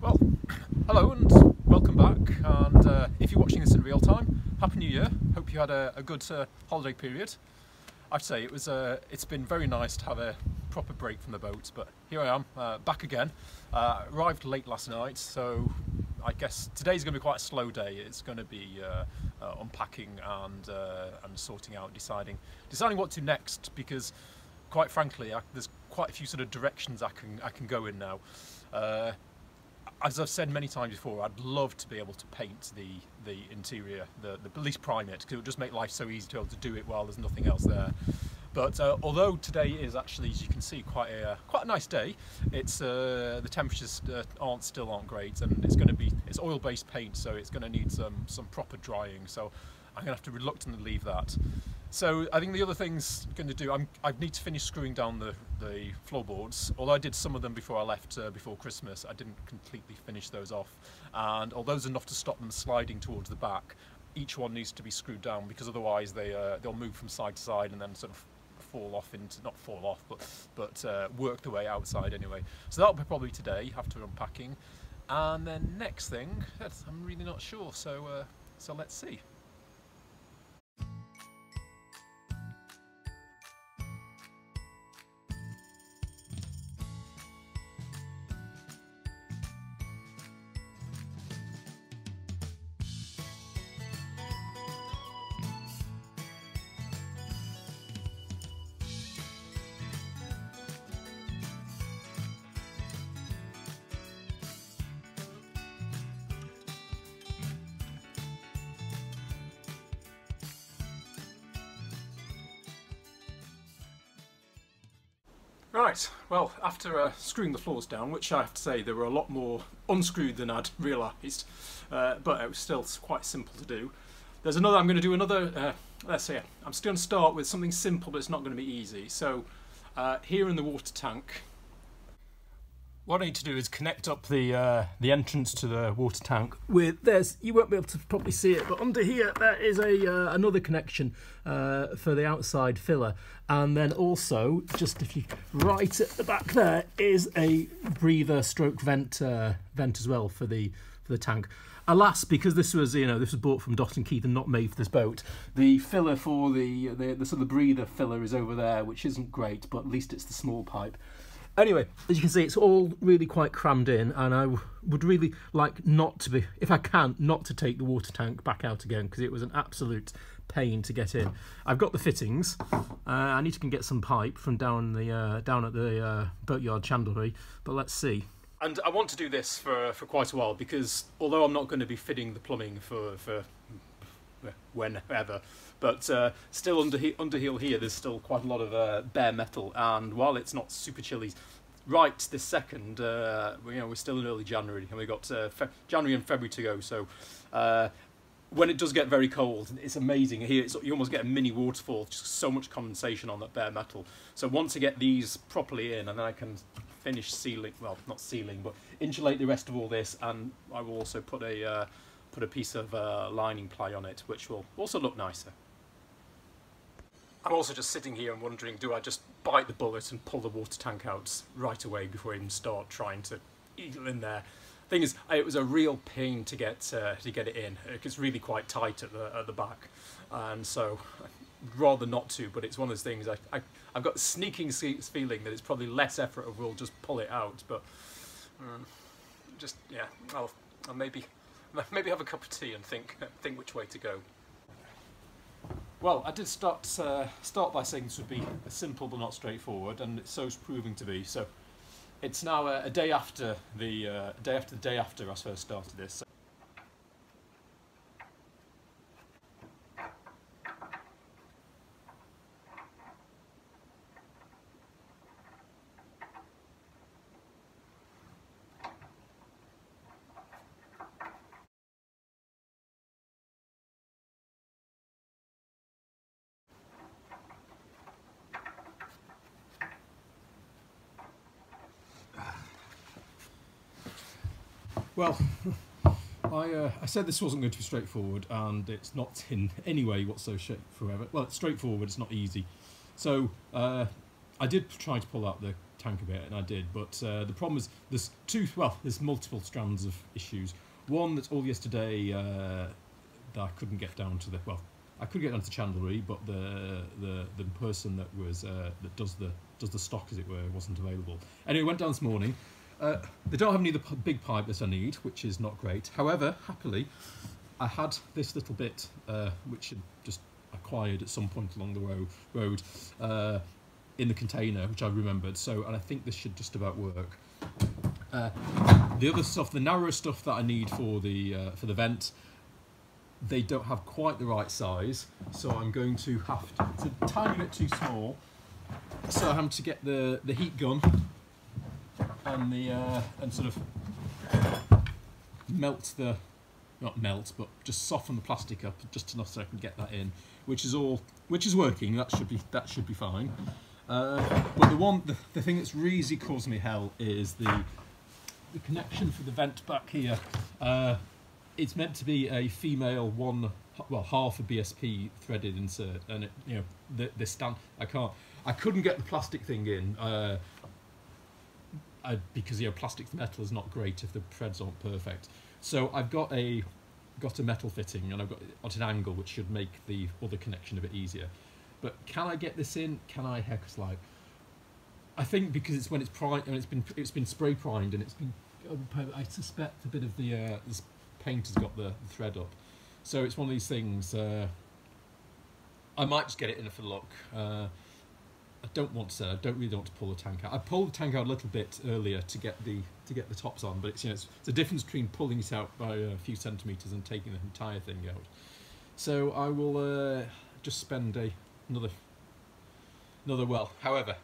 Well, hello and welcome back, and if you're watching this in real time, Happy New Year. Hope you had a good holiday period. I'd say it's been very nice to have a proper break from the boat, but here I am, back again. Arrived late last night, so I guess today's going to be quite a slow day. It's going to be unpacking and sorting out, deciding what to next, because quite frankly there's quite a few sort of directions I can go in now. As I've said many times before, I'd love to be able to paint the interior, at least prime it, because it would just make life so easy to be able to do it while there's nothing else there. But although today is actually, as you can see, quite a nice day, it's the temperatures aren't great, and it's oil-based paint, so it's going to need some proper drying. So I'm going to have to reluctantly leave that. So I think the other thing's going to do, I need to finish screwing down the floorboards. Although I did some of them before I left before Christmas, I didn't completely finish those off. And although there's enough to stop them sliding towards the back, each one needs to be screwed down, because otherwise they'll move from side to side and then sort of work their way outside anyway. So that'll be probably today after unpacking. And then next thing, I'm really not sure. So let's see. Right, well, after screwing the floors down, which I have to say there were a lot more unscrewed than I'd realised, but it was still quite simple to do. I'm going to do another, let's see, I'm still going to start with something simple, but it's not going to be easy. So here in the water tank, what I need to do is connect up the entrance to the water tank with this. You won't be able to probably see it, but under here there is another connection for the outside filler, and then also just right at the back there is a breather stroke vent as well for the tank. Alas, because this was bought from Dot and Keith and not made for this boat, the filler for the sort of breather filler is over there, which isn't great, but at least it's the small pipe. Anyway, as you can see, it's all really quite crammed in, and I would really like if I can, not to take the water tank back out again, because it was an absolute pain to get in. I've got the fittings. I need to get some pipe from down at the boatyard chandlery, but let's see. And I want to do this for quite a while, because although I'm not going to be fitting the plumbing for whenever, but still under heel here there's still quite a lot of bare metal, and while it's not super chilly right this second, we're still in early January, and we've got January and February to go, so when it does get very cold, it's amazing. Here you almost get a mini waterfall, just so much condensation on that bare metal. So once I get these properly in, and then I can finish sealing, well, not sealing, but insulate the rest of all this, and I will also put a piece of lining ply on it, which will also look nicer. I'm also just sitting here and wondering, do I just bite the bullet and pull the water tank out right away before I even start trying to eagle in there? Thing is, it was a real pain to get it in. It's really quite tight at the back, and so I'd rather not to. But it's one of those things. I've got a sneaking feeling that it's probably less effort if we'll just pull it out. But yeah, I'll maybe have a cup of tea and think which way to go. Well, I did start by saying this would be simple but not straightforward, and it's so proving to be. So it's now a day after the day after I first started this. Well, I said this wasn't going to be straightforward, and it's not in any way whatsoever. Well, it's straightforward, it's not easy. So I did try to pull out the tank a bit, and I did, but the problem is there's multiple strands of issues. One that's all yesterday that I couldn't get down to I could get down to chandlery, but the person that was that does the stock, as it were, wasn't available. Anyway, went down this morning. They don't have any of the big pipe that I need, which is not great. However, happily, I had this little bit which had just acquired at some point along the road in the container, which I remembered. And I think this should just about work. The other stuff, the narrower stuff that I need for the vent, they don't have quite the right size, so I'm going to have to. It's a tiny bit too small, so I have to get the heat gun and and sort of not melt, but just soften the plastic up just enough so I can get that in, which is working. That should be fine. But the thing that's really caused me hell is the connection for the vent back here. It's meant to be a female half a BSP threaded insert, and I couldn't get the plastic thing in because plastic metal is not great if the threads aren't perfect. So I've got a metal fitting, and I've got it at an angle which should make the other connection a bit easier. But can I get this in? Can I heck slide? I think because it's when it's primed and it's been spray primed, and it's been. I suspect a bit of the this paint has got the thread up, so it's one of these things. I might just get it in for the look. I don't really want to pull the tank out. I pulled the tank out a little bit earlier to get the tops on, but it's the difference between pulling it out by a few centimetres and taking the entire thing out. So I will just spend another. However,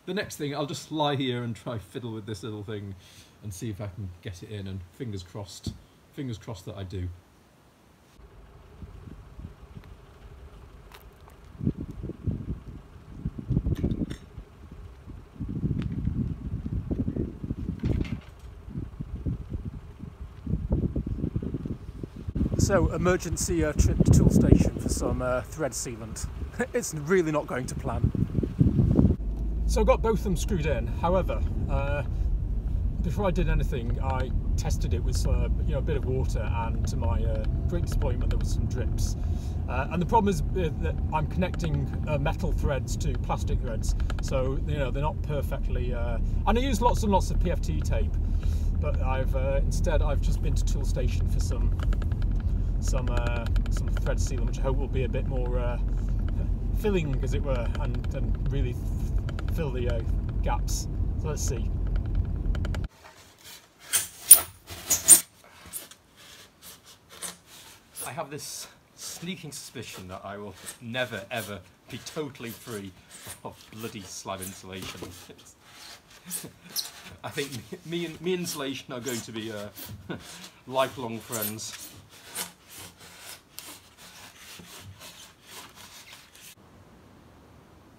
the next thing I'll just lie here and try fiddle with this little thing and see if I can get it in, and fingers crossed that I do. So, emergency trip to tool station for some thread sealant. It's really not going to plan. So I got both of them screwed in. However, before I did anything, I tested it with a bit of water, and to my great disappointment, there was some drips. And the problem is that I'm connecting metal threads to plastic threads, so they're not perfectly. And I used lots and lots of PFT tape, but instead I've just been to tool station for some thread sealant, which I hope will be a bit more filling, as it were, and really fill the gaps. So let's see. I have this sneaking suspicion that I will never ever be totally free of bloody slab insulation. I think me and insulation are going to be lifelong friends.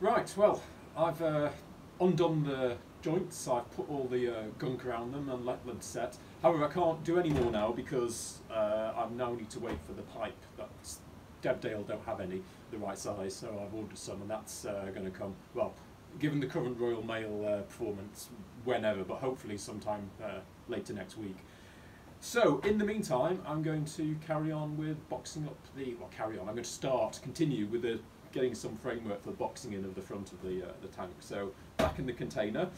Right, well, I've undone the joints, I've put all the gunk around them and let them set. However, I can't do any more now because I now need to wait for the pipe. Debdale don't have any the right size, so I've ordered some, and that's going to come, well, given the current Royal Mail performance, whenever, but hopefully sometime later next week. So, in the meantime, I'm going to carry on with boxing up I'm going to continue with getting some framework for the boxing in of the front of the tank. So, back in the container.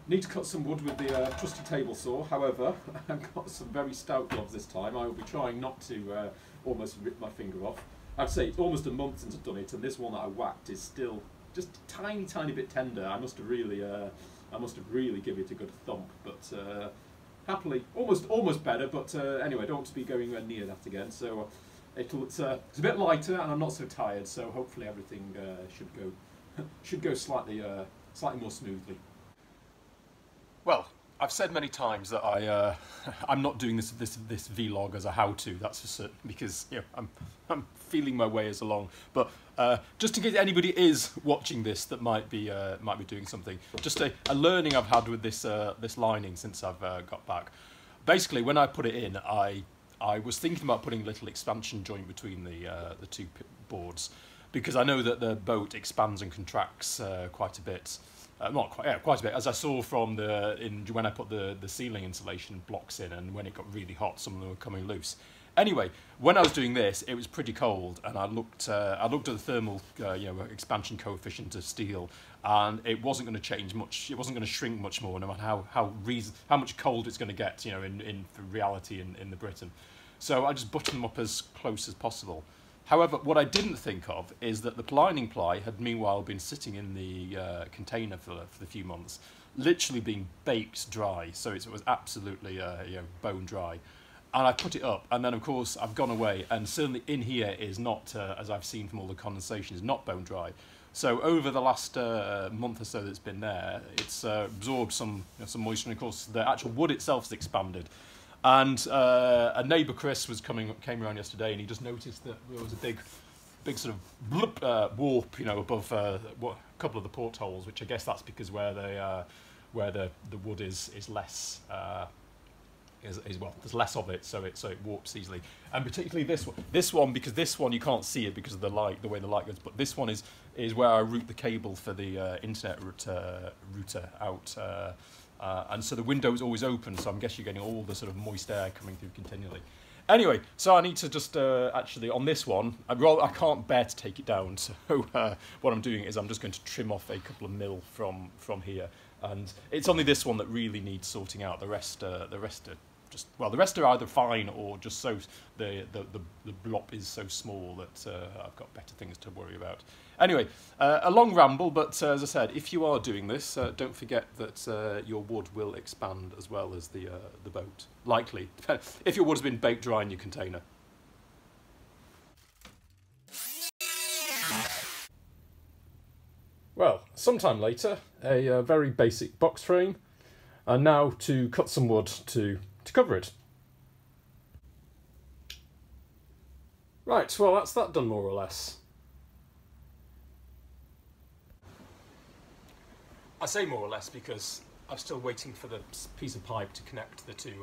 Need to cut some wood with the trusty table saw. However, I've got some very stout gloves this time. I will be trying not to almost rip my finger off. I'd say it's almost a month since I've done it, and this one that I whacked is still just a tiny bit tender. I must have really give it a good thump, but happily, almost better. But anyway, I don't want to be going anywhere near that again. So it's a bit lighter, and I'm not so tired. So hopefully everything should go slightly more smoothly. Well, I've said many times that I'm not doing this vlog as a how-to. That's for certain, because I'm feeling my way as along. But just in case anybody is watching this that might be doing something, just a learning I've had with this lining since I've got back. Basically, when I put it in, I was thinking about putting a little expansion joint between the two boards. because I know that the boat expands and contracts quite a bit. Not quite, yeah, quite a bit. As I saw from when I put the ceiling insulation blocks in, and when it got really hot, some of them were coming loose. Anyway, when I was doing this, it was pretty cold, and I looked at the thermal, expansion coefficient of steel, and it wasn't going to change much. It wasn't going to shrink much more, no matter how much cold it's going to get, in reality in the Britain. So I just buttoned them up as close as possible. However, what I didn't think of is that the lining ply had meanwhile been sitting in the container for the few months, literally being baked dry. So it was absolutely bone dry. And I put it up, and then of course I've gone away, and certainly in here is not, as I've seen from all the condensation, is not bone dry. So over the last month or so that it's been there, it's absorbed some moisture, and of course the actual wood itself has expanded. And a neighbour, Chris, came around yesterday, and he just noticed that there was a big sort of bloop, warp, above a couple of the portholes, which I guess that's because where the wood is less. Well, there's less of it, so it warps easily, and particularly this one because this one you can't see it because of the way the light goes. But this one is where I route the cable for the internet router out, and so the window is always open. So I guess you're getting all the sort of moist air coming through continually. Anyway, so I need to just actually on this one, I can't bear to take it down. So what I'm doing is I'm just going to trim off a couple of mil from here, and it's only this one that really needs sorting out. The rest are the rest are either fine or just so the blop is so small that I've got better things to worry about. Anyway, a long ramble, but as I said, if you are doing this, don't forget that your wood will expand as well as the boat. Likely, if your wood has been baked dry in your container. Well, sometime later, a very basic box frame, and now to cut some wood to cover it. Right, well that's that done more or less. I say more or less because I'm still waiting for the piece of pipe to connect the two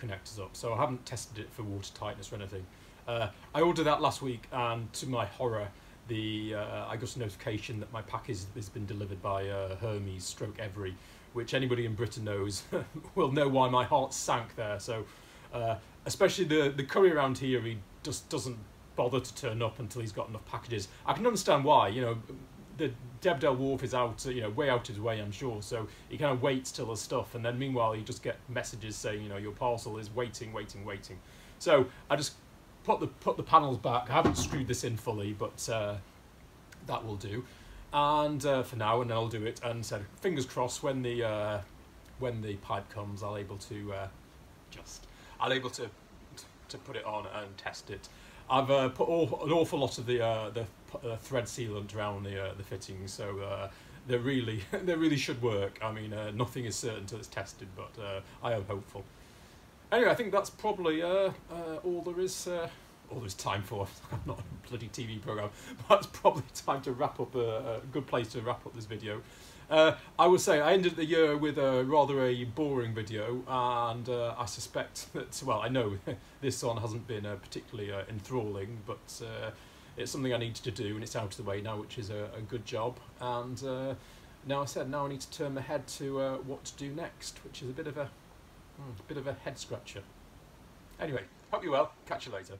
connectors up, so I haven't tested it for water tightness or anything. I ordered that last week, and to my horror, I got a notification that my package has been delivered by Hermes / Eatery, which anybody in Britain knows will know why my heart sank there. So, especially the courier around here, he just doesn't bother to turn up until he's got enough packages. I can understand why. The Debdale Wharf is out, way out his way, I'm sure. So he kind of waits till there's stuff, and then meanwhile you just get messages saying, your parcel is waiting. So I just put the panels back. I haven't screwed this in fully, but that will do. And for now, and then I'll do it. And so fingers crossed, when the pipe comes, I'll able to put it on and test it. I've put an awful lot of the thread sealant around the fittings, so they really should work. I mean, nothing is certain until it's tested, but I am hopeful. Anyway, I think that's probably all there is time for. I'm not a bloody TV programme, but it's probably time to wrap up, a good place to wrap up this video. I would say I ended the year with rather a boring video, and I suspect that, well, I know this one hasn't been particularly enthralling, but it's something I needed to do, and it's out of the way now, which is a good job. And now I need to turn my head to what to do next, which is a bit of a head scratcher. Anyway, hope you're well. Catch you later.